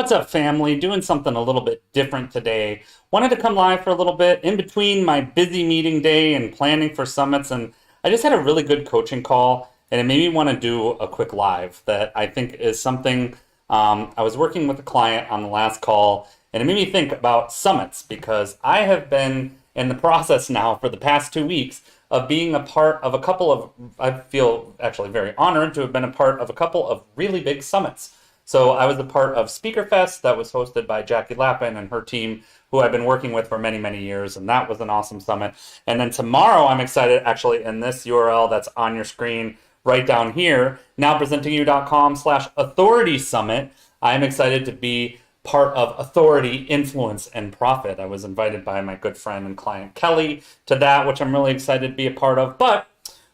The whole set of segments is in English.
What's up, family? Doing something a little bit different today. Wanted to come live for a little bit in between my busy meeting day and planning for summits, and I just had a really good coaching call, and it made me want to do a quick live that I think is something. I was working with a client on the last call, and it made me think about summits because I have been in the process now for the past 2 weeks of being a part of a couple of, I feel actually very honored to have been a part of a couple of really big summits. So I was a part of Speaker Fest that was hosted by Jackie Lappin and her team, who I've been working with for many, many years, and that was an awesome summit. And then tomorrow, I'm excited, actually, in this URL that's on your screen right down here, nowpresentingyou.com/authority summit, I'm excited to be part of Authority, Influence, and Profit. I was invited by my good friend and client Kelly to that, which I'm really excited to be a part of. But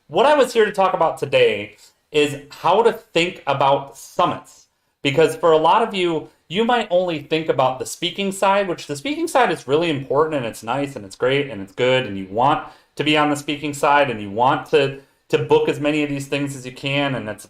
what I was here to talk about today is how to think about summits. Because for a lot of you, you might only think about the speaking side, which the speaking side is really important and it's nice and it's great and it's good and you want to be on the speaking side and you want to book as many of these things as you can and it's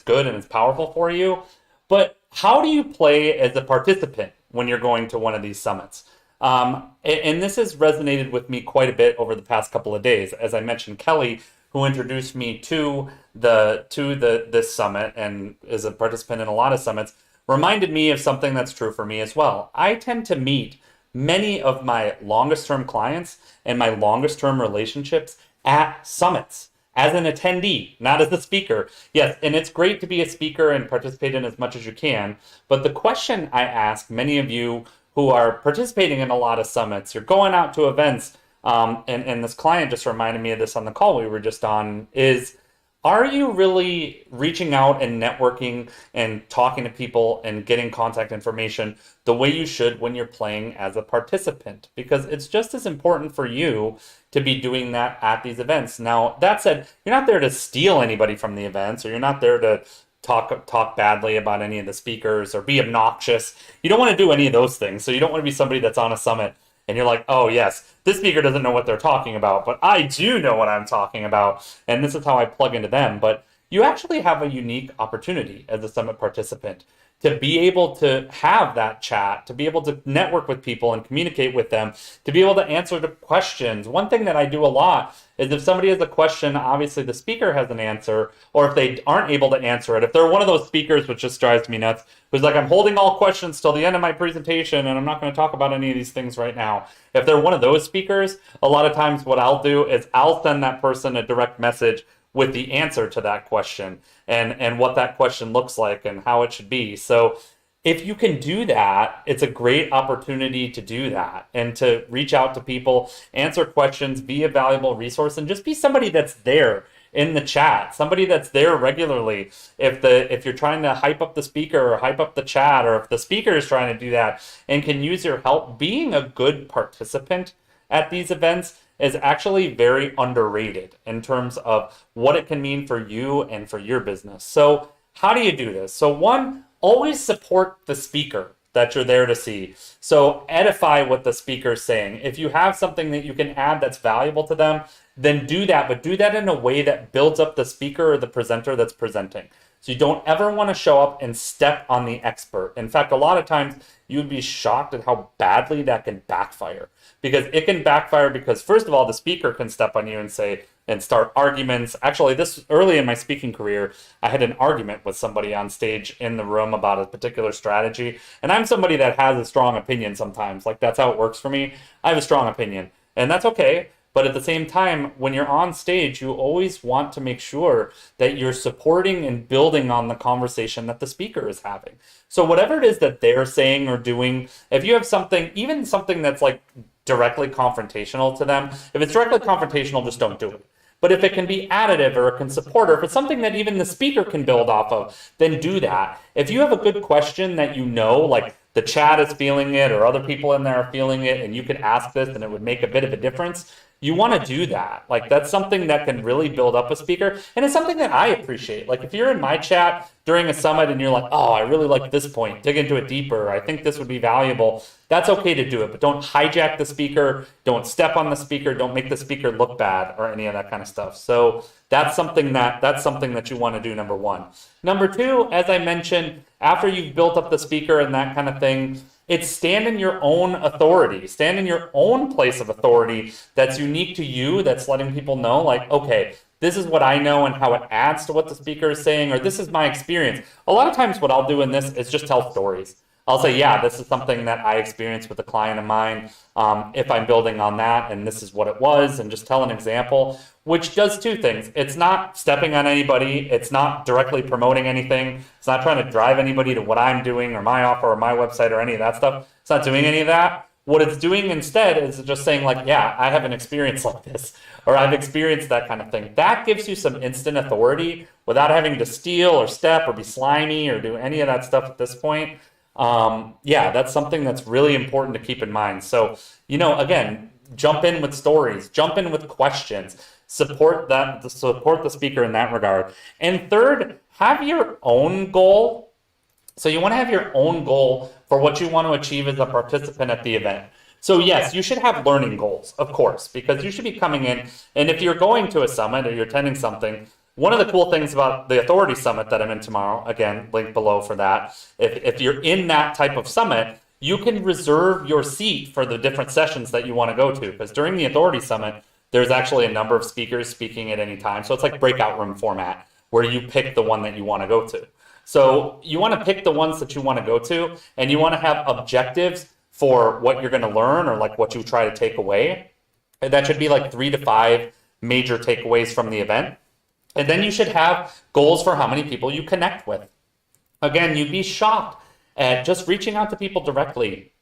good and it's powerful for you. But how do you play as a participant when you're going to one of these summits? And this has resonated with me quite a bit over the past couple of days. As I mentioned, Kelly, who introduced me to this summit and is a participant in a lot of summits, reminded me of something that's true for me as well. I tend to meet many of my longest term clients and my longest term relationships at summits as an attendee, not as a speaker. Yes, and it's great to be a speaker and participate in as much as you can, but the question I ask many of you who are participating in a lot of summits, you're going out to events, and this client just reminded me of this on the call we were just on, is are you really reaching out and networking and talking to people and getting contact information the way you should when you're playing as a participant? Because it's just as important for you to be doing that at these events. Now, that said, you're not there to steal anybody from the events, or you're not there to talk badly about any of the speakers or be obnoxious. You don't want to do any of those things. So you don't want to be somebody that's on a summit and you're like, oh yes, this speaker doesn't know what they're talking about, but I do know what I'm talking about, and this is how I plug into them. But you actually have a unique opportunity as a summit participant to be able to have that chat, to be able to network with people and communicate with them, to be able to answer the questions. One thing that I do a lot is if somebody has a question, obviously the speaker has an answer, or if they aren't able to answer it, if they're one of those speakers, which just drives me nuts, who's like, I'm holding all questions till the end of my presentation and I'm not going to talk about any of these things right now. If they're one of those speakers, a lot of times what I'll do is I'll send that person a direct message with the answer to that question and what that question looks like and how it should be. So if you can do that, it's a great opportunity to do that and to reach out to people, answer questions, be a valuable resource, and just be somebody that's there in the chat, somebody that's there regularly. If you're trying to hype up the speaker or hype up the chat, or if the speaker is trying to do that and can use your help, being a good participant at these events is actually very underrated in terms of what it can mean for you and for your business. So how do you do this? So one, always support the speaker that you're there to see. So edify what the speaker is saying. If you have something that you can add that's valuable to them, then do that, but do that in a way that builds up the speaker or the presenter that's presenting. So you don't ever want to show up and step on the expert. In fact, a lot of times you'd be shocked at how badly that can backfire. Because it can backfire because, first of all, the speaker can step on you and say, and start arguments. Actually, this early in my speaking career, I had an argument with somebody on stage in the room about a particular strategy. And I'm somebody that has a strong opinion sometimes. Like, that's how it works for me. I have a strong opinion, and that's okay. But at the same time, when you're on stage, you always want to make sure that you're supporting and building on the conversation that the speaker is having. So whatever it is that they're saying or doing, if you have something, even something that's like directly confrontational to them, if it's directly confrontational, just don't do it. But if it can be additive or it can support, or if it's something that even the speaker can build off of, then do that. If you have a good question that you know, like the chat is feeling it or other people in there are feeling it, and you could ask this and it would make a bit of a difference, you want to do that. Like, that's something that can really build up a speaker. And it's something that I appreciate. Like, if you're in my chat during a summit and you're like, oh, I really like this point, dig into it deeper, I think this would be valuable, that's okay to do it. But don't hijack the speaker, don't step on the speaker, don't make the speaker look bad or any of that kind of stuff. So that's something that you want to do, number one. Number two, as I mentioned, after you've built up the speaker and that kind of thing, it's stand in your own authority, stand in your own place of authority that's unique to you, that's letting people know, like, okay, this is what I know and how it adds to what the speaker is saying, or this is my experience. A lot of times what I'll do in this is just tell stories. I'll say, yeah, this is something that I experienced with a client of mine, if I'm building on that, and this is what it was, and just tell an example, which does two things. It's not stepping on anybody. It's not directly promoting anything. It's not trying to drive anybody to what I'm doing or my offer or my website or any of that stuff. It's not doing any of that. What it's doing instead is just saying, like, yeah, I have an experience like this, or I've experienced that kind of thing. That gives you some instant authority without having to steal or step or be slimy or do any of that stuff at this point. Yeah, that's something that's really important to keep in mind. So, again, jump in with stories, jump in with questions, support the speaker in that regard. And third, have your own goal. So you want to have your own goal for what you want to achieve as a participant at the event. So yes, you should have learning goals, of course, because you should be coming in, and if you're going to a summit or you're attending something, one of the cool things about the Authority Summit that I'm in tomorrow, again, link below for that, if you're in that type of summit, you can reserve your seat for the different sessions that you want to go to, because during the Authority Summit, there's actually a number of speakers speaking at any time. So it's like breakout room format, where you pick the one that you want to go to. So you want to pick the ones that you want to go to, and you want to have objectives for what you're going to learn, or like what you try to take away. And that should be like 3 to 5 major takeaways from the event. And then you should have goals for how many people you connect with. Again, you'd be shocked at just reaching out to people directly,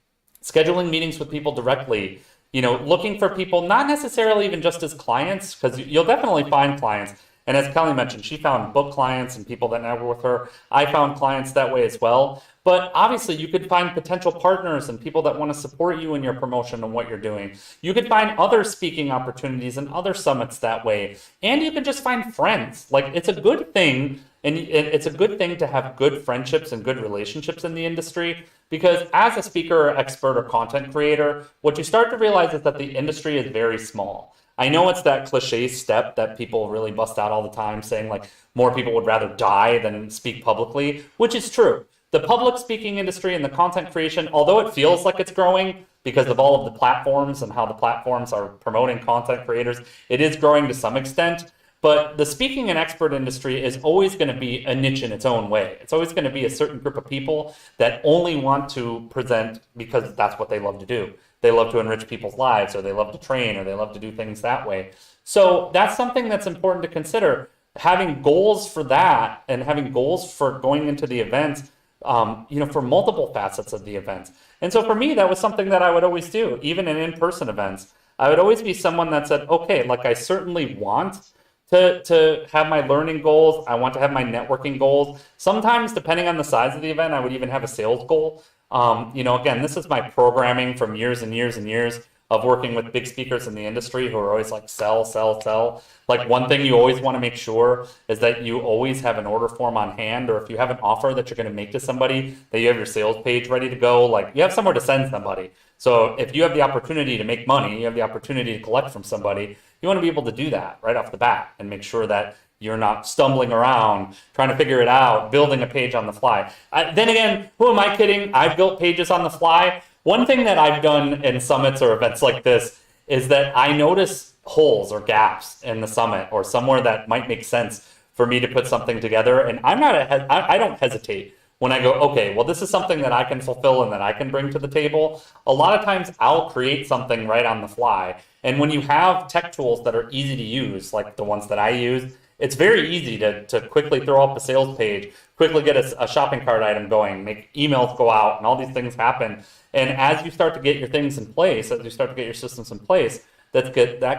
scheduling meetings with people directly, looking for people, not necessarily even just as clients, because you'll definitely find clients. And as Kelly mentioned, she found book clients and people that network with her. I found clients that way as well. But obviously, you could find potential partners and people that want to support you in your promotion and what you're doing. You could find other speaking opportunities and other summits that way. And you can just find friends. Like, it's a good thing. And it's a good thing to have good friendships and good relationships in the industry, because as a speaker or expert or content creator, what you start to realize is that the industry is very small. I know it's that cliche step that people really bust out all the time, saying like more people would rather die than speak publicly, which is true. The public speaking industry and the content creation, although it feels like it's growing because of all of the platforms and how the platforms are promoting content creators, it is growing to some extent. But the speaking and expert industry is always going to be a niche in its own way. It's always going to be a certain group of people that only want to present because that's what they love to do. They love to enrich people's lives, or they love to train, or they love to do things that way. So that's something that's important to consider. Having goals for that, and having goals for going into the event, for multiple facets of the event. And so for me, that was something that I would always do, even in in-person events. I would always be someone that said, okay, like I certainly want to have my learning goals. I want to have my networking goals. Sometimes, depending on the size of the event, I would even have a sales goal. Again, this is my programming from years and years and years of working with big speakers in the industry who are always like, sell, sell, sell. Like, one thing you always want to make sure is that you always have an order form on hand, or if you have an offer that you're going to make to somebody, that you have your sales page ready to go. Like, you have somewhere to send somebody. So if you have the opportunity to make money, you have the opportunity to collect from somebody, you want to be able to do that right off the bat and make sure that you're not stumbling around, trying to figure it out, building a page on the fly. Then again, who am I kidding? I've built pages on the fly. One thing that I've done in summits or events like this is that I notice holes or gaps in the summit or somewhere that might make sense for me to put something together. And I don't hesitate when I go, okay, well, this is something that I can fulfill and that I can bring to the table. A lot of times I'll create something right on the fly. And when you have tech tools that are easy to use, like the ones that I use, it's very easy to quickly throw up a sales page, quickly get a shopping cart item going, make emails go out, and all these things happen. And as you start to get your things in place, as you start to get your systems in place, that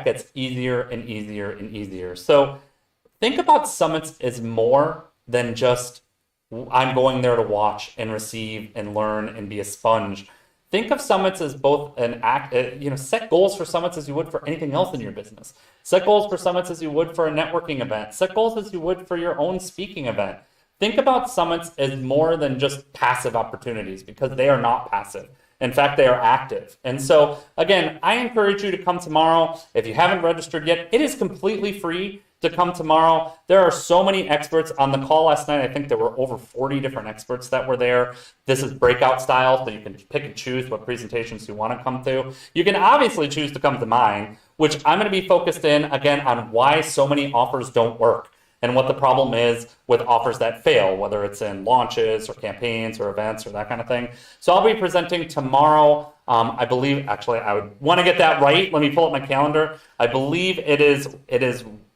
gets easier and easier and easier. So think about summits as more than just, I'm going there to watch and receive and learn and be a sponge. Think of summits as both an act, set goals for summits as you would for anything else in your business. Set goals for summits as you would for a networking event. Set goals as you would for your own speaking event. Think about summits as more than just passive opportunities, because they are not passive. In fact, they are active. And so, again, I encourage you to come tomorrow. If you haven't registered yet, it is completely free to come tomorrow. There are so many experts on the call last night. I think there were over 40 different experts that were there. This is breakout style, so you can pick and choose what presentations you want to come to. You can obviously choose to come to mine, which I'm going to be focused in, again, on why so many offers don't work and what the problem is with offers that fail, whether it's in launches or campaigns or events or that kind of thing. So I'll be presenting tomorrow. I believe, actually, I would want to get that right. Let me pull up my calendar. I believe it is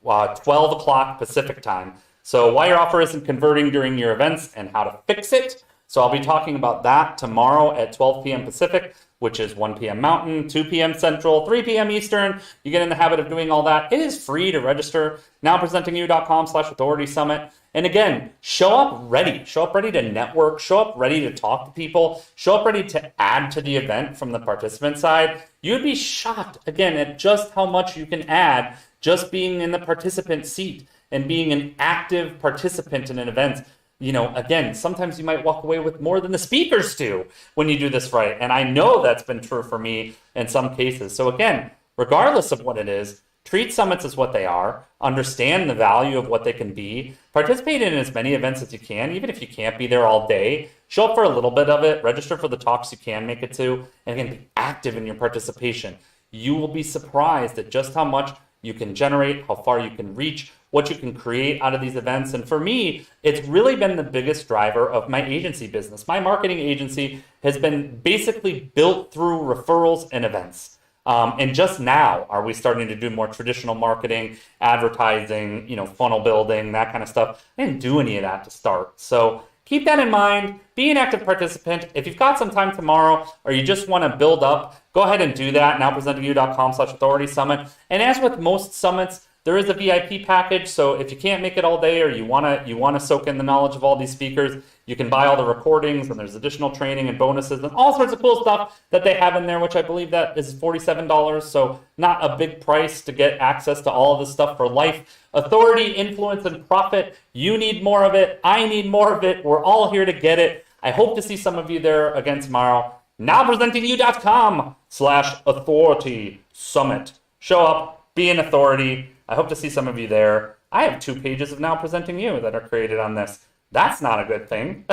12 o'clock Pacific time. So why your offer isn't converting during your events and how to fix it. So I'll be talking about that tomorrow at 12 p.m. Pacific, which is 1 p.m. Mountain, 2 p.m. Central, 3 p.m. Eastern. You get in the habit of doing all that. It is free to register. NowPresentingYou.com/authority summit. And again, show up ready. Show up ready to network. Show up ready to talk to people. Show up ready to add to the event from the participant side. You'd be shocked, again, at just how much you can add just being in the participant seat and being an active participant in an event. You know, again, sometimes you might walk away with more than the speakers do when you do this right. And I know that's been true for me in some cases. So again, regardless of what it is, treat summits as what they are, understand the value of what they can be, participate in as many events as you can, even if you can't be there all day. Show up for a little bit of it, register for the talks you can make it to, and again, be active in your participation. You will be surprised at just how much you can generate, how far you can reach, what you can create out of these events. And for me, it's really been the biggest driver of my agency business. My marketing agency has been basically built through referrals and events. And just now are we starting to do more traditional marketing, advertising, funnel building, that kind of stuff. I didn't do any of that to start. So keep that in mind. Be an active participant. If you've got some time tomorrow or you just want to build up, go ahead and do that. NowPresentingYou.com/authority summit. And as with most summits, there is a VIP package. So if you can't make it all day or you want to soak in the knowledge of all these speakers, you can buy all the recordings, and there's additional training and bonuses and all sorts of cool stuff that they have in there, which I believe that is $47. So not a big price to get access to all of this stuff for life. Authority, influence, and profit. You need more of it. I need more of it. We're all here to get it. I hope to see some of you there again tomorrow. NowPresentingYou.com/authority summit. Show up, be an authority. I hope to see some of you there. I have 2 pages of Now Presenting You that are created on this. That's not a good thing.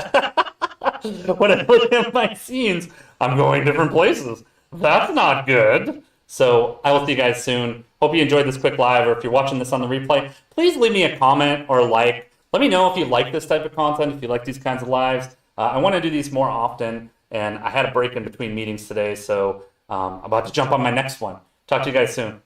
When I look at my scenes, I'm going different places. That's not good. So I will see you guys soon. Hope you enjoyed this quick live, or if you're watching this on the replay, please leave me a comment or like. Let me know if you like this type of content, if you like these kinds of lives. I want to do these more often, and I had a break in between meetings today, so I'm about to jump on my next one. Talk to you guys soon.